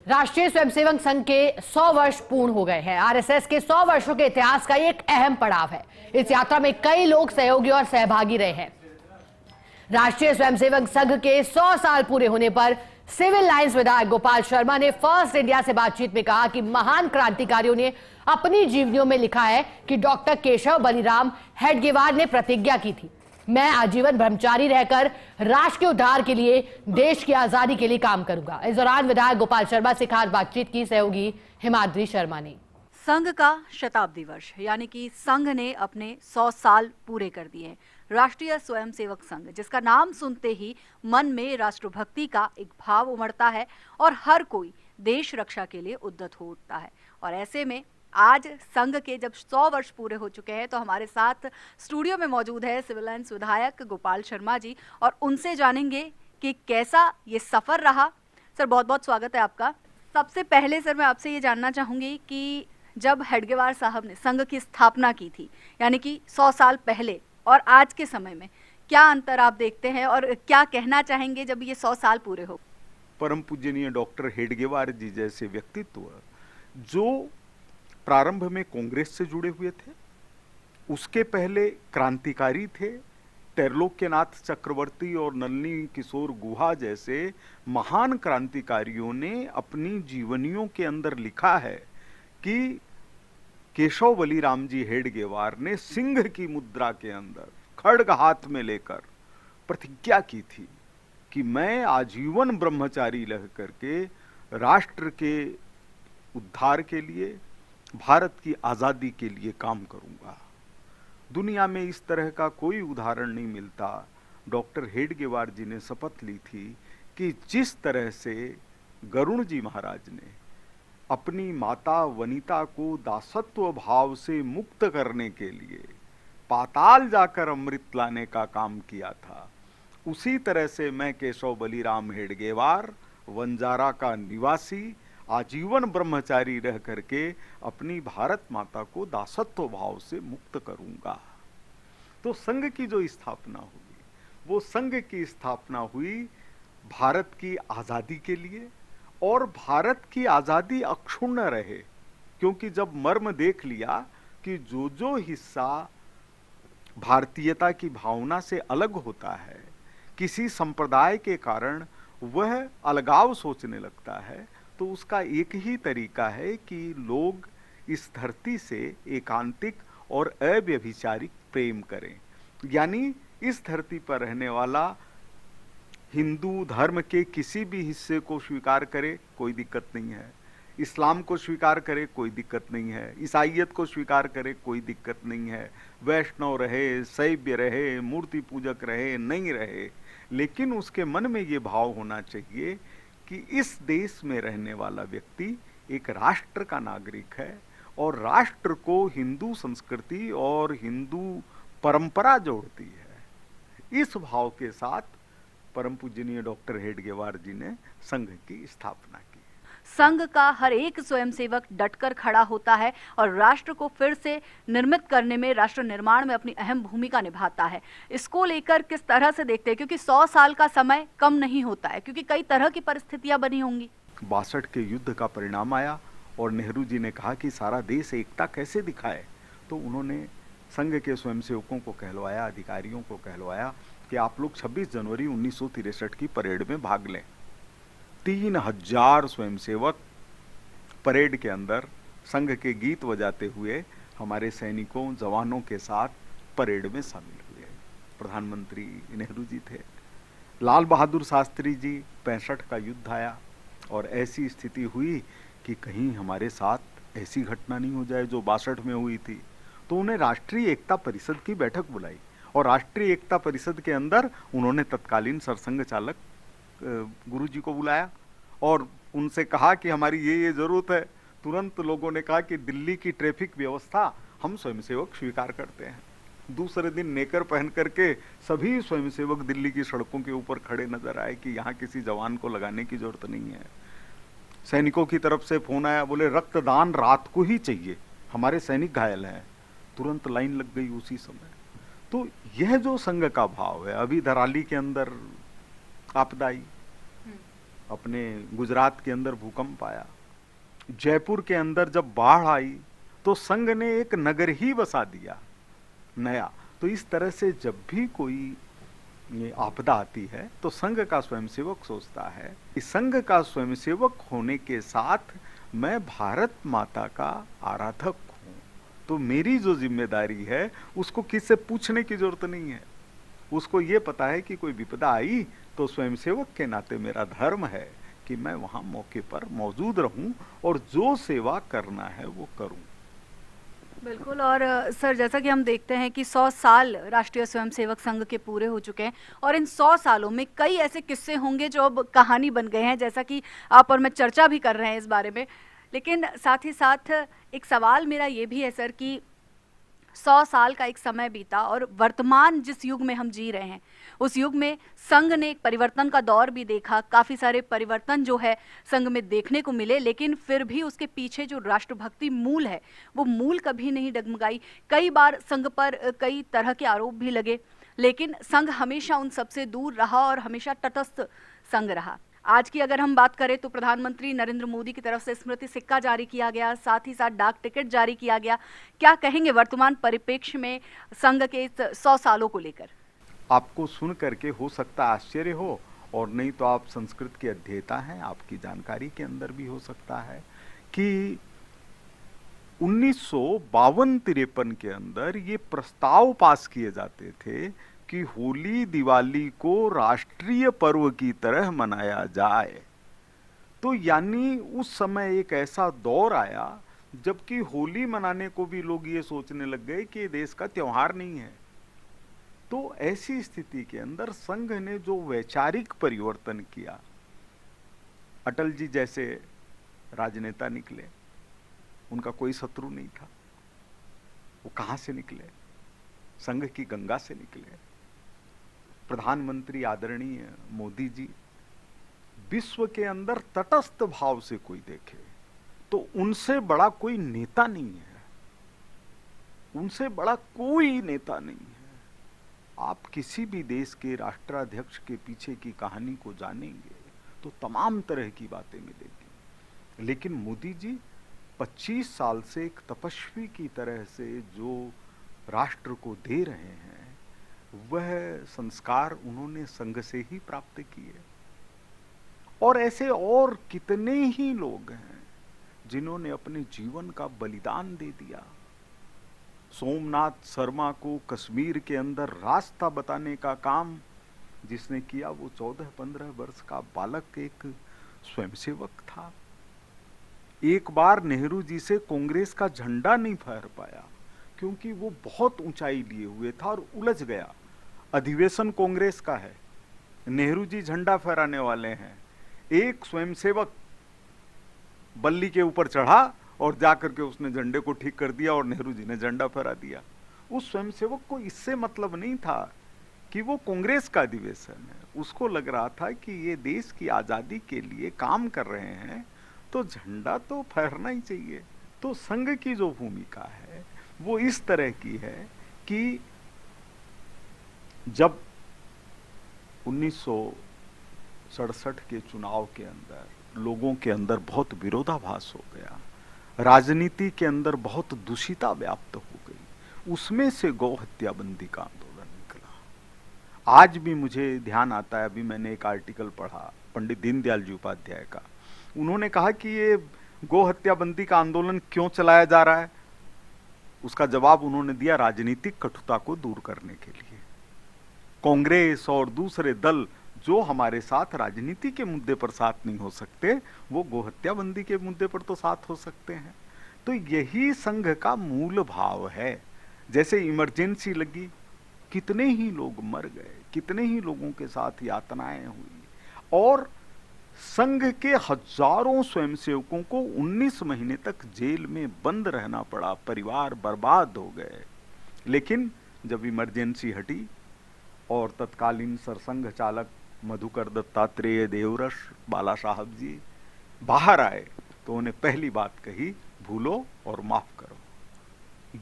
राष्ट्रीय स्वयंसेवक संघ के 100 वर्ष पूर्ण हो गए हैं। आरएसएस के 100 वर्षों के इतिहास का ये एक अहम पड़ाव है। इस यात्रा में कई लोग सहयोगी और सहभागी रहे हैं। राष्ट्रीय स्वयंसेवक संघ के 100 साल पूरे होने पर सिविल लाइंस विधायक गोपाल शर्मा ने फर्स्ट इंडिया से बातचीत में कहा कि महान क्रांतिकारियों ने अपनी जीवनियों में लिखा है कि डॉक्टर केशव बलिराम हेडगेवार ने प्रतिज्ञा की थी, मैं आजीवन ब्रह्मचारी रहकर राष्ट्र के उद्धार के लिए, देश की आजादी के लिए काम करूंगा। इस दौरान विधायक गोपाल शर्मा से खास बातचीत की सहयोगी हिमाद्री शर्मा ने। संघ का शताब्दी वर्ष यानी कि संघ ने अपने 100 साल पूरे कर दिए हैं। राष्ट्रीय स्वयंसेवक संघ, जिसका नाम सुनते ही मन में राष्ट्रभक्ति का एक भाव उमड़ता है और हर कोई देश रक्षा के लिए उद्यत हो उठता है। और ऐसे में आज संघ के जब 100 वर्ष पूरे हो चुके हैं तो हमारे साथ स्टूडियो में मौजूद है सिविल लाइंस विधायक गोपाल शर्मा जी, और उनसे जानेंगे कि कैसा ये सफर रहा। सर, बहुत बहुत स्वागत है आपका। सबसे पहले सर मैं आपसे ये जानना चाहूंगी कि जब हेडगेवार साहब ने संघ की स्थापना की थी, यानी कि 100 साल पहले और आज के समय में क्या अंतर आप देखते हैं और क्या कहना चाहेंगे जब ये 100 साल पूरे हो? परम पूजनीय डॉक्टर हेडगेवार जी जैसे व्यक्तित्व जो प्रारंभ में कांग्रेस से जुड़े हुए थे, उसके पहले क्रांतिकारी थे, त्रैलोक्यनाथ चक्रवर्ती और नलिनी किशोर गुहा जैसे महान क्रांतिकारियों ने अपनी जीवनियों के अंदर लिखा है कि केशव बलिराम जी हेडगेवार ने सिंह की मुद्रा के अंदर खड्ग हाथ में लेकर प्रतिज्ञा की थी कि मैं आजीवन ब्रह्मचारी रह करके राष्ट्र के उद्धार के लिए, भारत की आजादी के लिए काम करूंगा। दुनिया में इस तरह का कोई उदाहरण नहीं मिलता। डॉक्टर हेडगेवार जी ने शपथ ली थी कि जिस तरह से गरुण जी महाराज ने अपनी माता वनिता को दासत्व भाव से मुक्त करने के लिए पाताल जाकर अमृत लाने का काम किया था, उसी तरह से मैं केशव बलिराम हेडगेवार, वंजारा का निवासी, आजीवन ब्रह्मचारी रह करके अपनी भारत माता को दासत्व भाव से मुक्त करूंगा। तो संघ की जो स्थापना हुई, वो संघ की स्थापना हुई भारत की आजादी के लिए, और भारत की आजादी अक्षुण्ण रहे, क्योंकि जब मर्म देख लिया कि जो जो हिस्सा भारतीयता की भावना से अलग होता है, किसी संप्रदाय के कारण वह अलगाव सोचने लगता है, तो उसका एक ही तरीका है कि लोग इस धरती से एकांतिक और अव्यभिचारिक प्रेम करें। यानी इस धरती पर रहने वाला हिंदू धर्म के किसी भी हिस्से को स्वीकार करे, कोई दिक्कत नहीं है। इस्लाम को स्वीकार करे, कोई दिक्कत नहीं है। ईसाइयत को स्वीकार करे, कोई दिक्कत नहीं है। वैष्णव रहे, शैव रहे, मूर्ति पूजक रहे, नहीं रहे, लेकिन उसके मन में ये भाव होना चाहिए कि इस देश में रहने वाला व्यक्ति एक राष्ट्र का नागरिक है और राष्ट्र को हिंदू संस्कृति और हिंदू परंपरा जोड़ती है। इस भाव के साथ परम पूजनीय डॉक्टर हेडगेवार जी ने संघ की स्थापना की। संघ का हर एक स्वयंसेवक डटकर खड़ा होता है और राष्ट्र को फिर से निर्मित करने में, राष्ट्र निर्माण में अपनी अहम भूमिका निभाता है। इसको लेकर किस तरह से देखते हैं, क्योंकि 100 साल का समय कम नहीं होता है, क्योंकि कई तरह की परिस्थितियां बनी होंगी। 62 के युद्ध का परिणाम आया और नेहरू जी ने कहा कि सारा देश एकता कैसे दिखाए, तो उन्होंने संघ के स्वयंसेवकों को कहलवाया, अधिकारियों को कहलवाया कि आप लोग 26 जनवरी 1963 की परेड में भाग लें। 3000 स्वयंसेवक परेड के अंदर संघ के गीत बजाते हुए हमारे सैनिकों, जवानों के साथ परेड में शामिल हुए। प्रधानमंत्री नेहरू जी थे। लाल बहादुर शास्त्री जी, 65 का युद्ध आया और ऐसी स्थिति हुई कि कहीं हमारे साथ ऐसी घटना नहीं हो जाए जो 62 में हुई थी, तो उन्हें राष्ट्रीय एकता परिषद की बैठक बुलाई और राष्ट्रीय एकता परिषद के अंदर उन्होंने तत्कालीन सरसंघ चालक गुरु जी को बुलाया और उनसे कहा कि हमारी ये जरूरत है। तुरंत लोगों ने कहा कि दिल्ली की ट्रैफिक व्यवस्था हम स्वयंसेवक स्वीकार करते हैं। दूसरे दिन नेकर पहन करके सभी स्वयंसेवक दिल्ली की सड़कों के ऊपर खड़े नजर आए कि यहाँ किसी जवान को लगाने की जरूरत नहीं है। सैनिकों की तरफ से फोन आया, बोले रक्तदान रात को ही चाहिए, हमारे सैनिक घायल हैं। तुरंत लाइन लग गई उसी समय। तो यह जो संघ का भाव है, अभी धराली के अंदर आपदा आई अपने गुजरात के अंदर भूकंप आया, जयपुर के अंदर जब बाढ़ आई तो संघ ने एक नगर ही बसा दिया नया। तो इस तरह से जब भी कोई ये आपदा आती है तो संघ का स्वयंसेवक सोचता है कि संघ का स्वयंसेवक होने के साथ मैं भारत माता का आराधक हूं, तो मेरी जो जिम्मेदारी है उसको किससे पूछने की जरूरत नहीं है। उसको ये पता है कि कोई विपदा आई तो स्वयंसेवक के नाते मेरा धर्म है कि मैं वहां मौके पर मौजूद रहूं और जो सेवा करना है वो करूं। बिल्कुल। और सर, जैसा कि हम देखते हैं कि 100 साल राष्ट्रीय स्वयंसेवक संघ के पूरे हो चुके हैं और इन 100 सालों में कई ऐसे किस्से होंगे जो अब कहानी बन गए हैं, जैसा कि आप और मैं चर्चा भी कर रहे हैं इस बारे में। लेकिन साथ ही साथ एक सवाल मेरा ये भी है सर कि 100 साल का एक समय बीता और वर्तमान जिस युग में हम जी रहे हैं उस युग में संघ ने एक परिवर्तन का दौर भी देखा, काफ़ी सारे परिवर्तन जो है संघ में देखने को मिले, लेकिन फिर भी उसके पीछे जो राष्ट्रभक्ति मूल है वो मूल कभी नहीं डगमगाई। कई बार संघ पर कई तरह के आरोप भी लगे, लेकिन संघ हमेशा उन सबसे दूर रहा और हमेशा तटस्थ संघ रहा। आज की अगर हम बात करें तो प्रधानमंत्री नरेंद्र मोदी की तरफ से स्मृति सिक्का जारी किया गया, साथ ही साथ डाक टिकट जारी किया गया। क्या कहेंगे वर्तमान परिप्रेक्ष्य में संघ के इस 100 सालों को लेकर? आपको सुन करके हो सकता आश्चर्य हो, और नहीं तो आप संस्कृत के अध्येता हैं, आपकी जानकारी के अंदर भी हो सकता है कि 1952-53 के अंदर ये प्रस्ताव पास किए जाते थे कि होली दिवाली को राष्ट्रीय पर्व की तरह मनाया जाए। तो यानी उस समय एक ऐसा दौर आया जबकि होली मनाने को भी लोग ये सोचने लग गए कि ये देश का त्योहार नहीं है। तो ऐसी स्थिति के अंदर संघ ने जो वैचारिक परिवर्तन किया, अटल जी जैसे राजनेता निकले, उनका कोई शत्रु नहीं था। वो कहां से निकले? संघ की गंगा से निकले। प्रधानमंत्री आदरणीय मोदी जी, विश्व के अंदर तटस्थ भाव से कोई देखे तो उनसे बड़ा कोई नेता नहीं है, उनसे बड़ा कोई नेता नहीं है। आप किसी भी देश के राष्ट्राध्यक्ष के पीछे की कहानी को जानेंगे तो तमाम तरह की बातें मिलेगी, लेकिन मोदी जी 25 साल से एक तपस्वी की तरह से जो राष्ट्र को दे रहे हैं वह संस्कार उन्होंने संघ से ही प्राप्त किए। और ऐसे और कितने ही लोग हैं जिन्होंने अपने जीवन का बलिदान दे दिया। सोमनाथ शर्मा को कश्मीर के अंदर रास्ता बताने का काम जिसने किया वो 14-15 वर्ष का बालक एक स्वयंसेवक था। एक बार नेहरू जी से कांग्रेस का झंडा नहीं फहर पाया क्योंकि वो बहुत ऊंचाई लिए हुए था और उलझ गया। अधिवेशन कांग्रेस का है, नेहरू जी झंडा फहराने वाले हैं, एक स्वयंसेवक बल्ली के ऊपर चढ़ा और जाकर के उसने झंडे को ठीक कर दिया और नेहरू जी ने झंडा फहरा दिया। उस स्वयंसेवक को इससे मतलब नहीं था कि वो कांग्रेस का अधिवेशन है, उसको लग रहा था कि ये देश की आजादी के लिए काम कर रहे हैं तो झंडा तो फहरना ही चाहिए। तो संघ की जो भूमिका है वो इस तरह की है कि जब 1967 के चुनाव के अंदर लोगों के अंदर बहुत विरोधाभास हो गया, राजनीति के अंदर बहुत दूषिता व्याप्त हो गई, उसमें से गौ हत्या बंदी का आंदोलन निकला। आज भी मुझे ध्यान आता है, अभी मैंने एक आर्टिकल पढ़ा पंडित दीनदयाल जी उपाध्याय का, उन्होंने कहा कि ये गौ हत्या बंदी का आंदोलन क्यों चलाया जा रहा है। उसका जवाब उन्होंने दिया, राजनीतिक कटुता को दूर करने के लिए। कांग्रेस और दूसरे दल जो हमारे साथ राजनीति के मुद्दे पर साथ नहीं हो सकते वो गोहत्या बंदी के मुद्दे पर तो साथ हो सकते हैं। तो यही संघ का मूल भाव है। जैसे इमरजेंसी लगी, कितने ही लोग मर गए, कितने ही लोगों के साथ यातनाएं हुई और संघ के हजारों स्वयंसेवकों को 19 महीने तक जेल में बंद रहना पड़ा, परिवार बर्बाद हो गए। लेकिन जब इमरजेंसी हटी और तत्कालीन सरसंघ चालक मधुकर दत्तात्रेय देवरस बाला साहब जी बाहर आए तो उन्हें पहली बात कही, भूलो और माफ करो।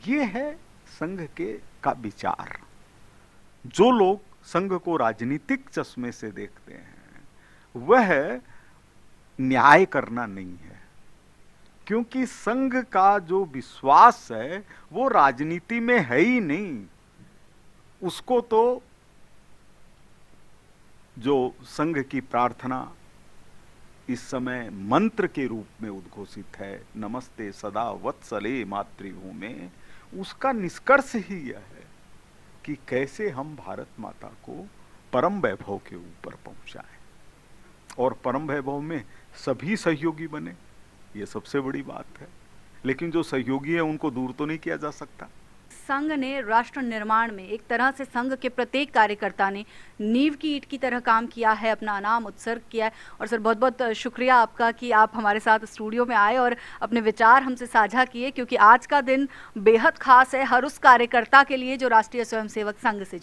ये है संघ के का विचार। जो लोग संघ को राजनीतिक चश्मे से देखते हैं वह न्याय करना नहीं है, क्योंकि संघ का जो विश्वास है वो राजनीति में है ही नहीं। उसको तो जो संघ की प्रार्थना इस समय मंत्र के रूप में उद्घोषित है, नमस्ते सदा वत्सले मातृभूमे, उसका निष्कर्ष ही यह है कि कैसे हम भारत माता को परम वैभव के ऊपर पहुंचाएं और परम वैभव में सभी सहयोगी बने, ये सबसे बड़ी बात है। लेकिन जो सहयोगी है उनको दूर तो नहीं किया जा सकता। संघ ने राष्ट्र निर्माण में एक तरह से संघ के प्रत्येक कार्यकर्ता ने नींव की ईंट की तरह काम किया है, अपना नाम उत्सर्ग किया है। और सर बहुत बहुत शुक्रिया आपका कि आप हमारे साथ स्टूडियो में आए और अपने विचार हमसे साझा किए, क्योंकि आज का दिन बेहद खास है हर उस कार्यकर्ता के लिए जो राष्ट्रीय स्वयंसेवक संघ से